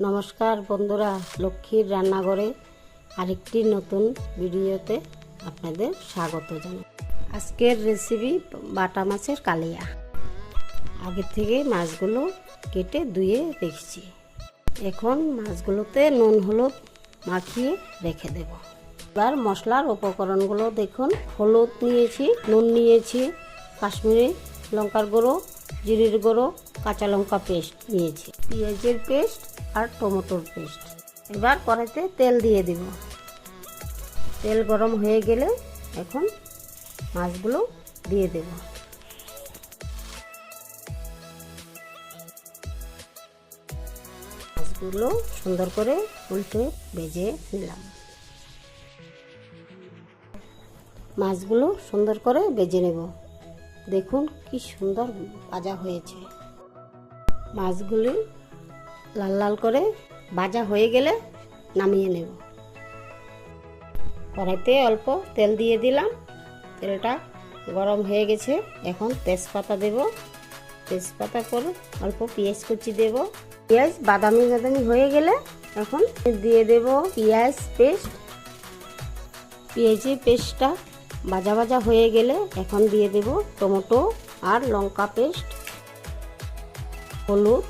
নমস্কার বন্ধুরা, লক্ষ্মীর রান্নাঘরে আরেকটি নতুন ভিডিওতে আপনাদের স্বাগত জানাই। আজকের রেসিপি বাটা মাছের কালিয়া। আগে থেকে মাছগুলো কেটে ধুয়ে রেখেছি। এখন মাছগুলোতে নুন হলুদ মাখিয়ে রেখে দেব। এবার মশলার উপকরণগুলো দেখুন। হলুদ নিয়েছি, নুন নিয়েছি, কাশ্মীরি লঙ্কার গুঁড়ো, জিরের গুঁড়ো, কাঁচা লঙ্কা পেস্ট নিয়েছি, পেঁয়াজের পেস্ট আর টমেটোর পেস্ট। এবার কড়াইতে তেল দিয়ে দেব। তেল গরম হয়ে গেলে এখন মাছগুলো দিয়ে দেব। মাছগুলো সুন্দর করে উল্টে ভেজে নিলাম। মাছগুলো সুন্দর করে ভেজে নেব। দেখুন কি সুন্দর ভাজা হয়েছে। মাছগুলি লাল লাল করে ভাজা হয়ে গেলে নামিয়ে নেব। কড়াইতে অল্প তেল দিয়ে দিলাম। তেলটা গরম হয়ে গেছে। এখন তেজপাতা দেব। তেজপাতা পরে অল্প পেঁয়াজ কুচি দেব। পেঁয়াজ বাদামি বাদামি হয়ে গেলে এখন দিয়ে দেব পেঁয়াজ পেস্ট। পেঁয়াজের পেস্টটা ভাজা ভাজা হয়ে গেলে এখন দিয়ে দেব টমেটো আর লঙ্কা পেস্ট, হলুদ,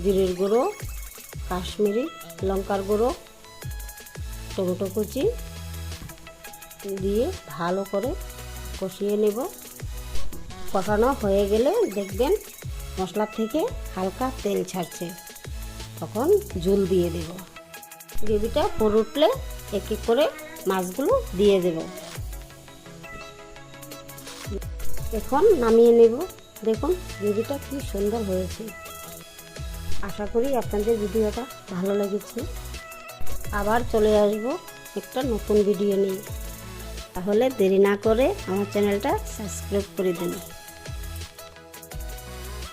জিরের গুঁড়ো, কাশ্মীরি লঙ্কার গুঁড়ো, টমেটো কুচি দিয়ে ভালো করে কষিয়ে নেব। কষানো হয়ে গেলে দেখবেন মশলা থেকে হালকা তেল ছাড়ছে, তখন ঝোল দিয়ে দেব। গ্রেভিটা ফুটে উঠলে এক এক করে মাছগুলো দিয়ে দেব। এখন নামিয়ে নেব। দেখুন গ্রেভিটা কি সুন্দর হয়েছে। আশা করি আপনাদের ভিডিওটা ভালো লেগেছে। আবার চলে আসবো একটা নতুন ভিডিও নিয়ে। তাহলে দেরি না করে আমার চ্যানেলটা সাবস্ক্রাইব করে দিন।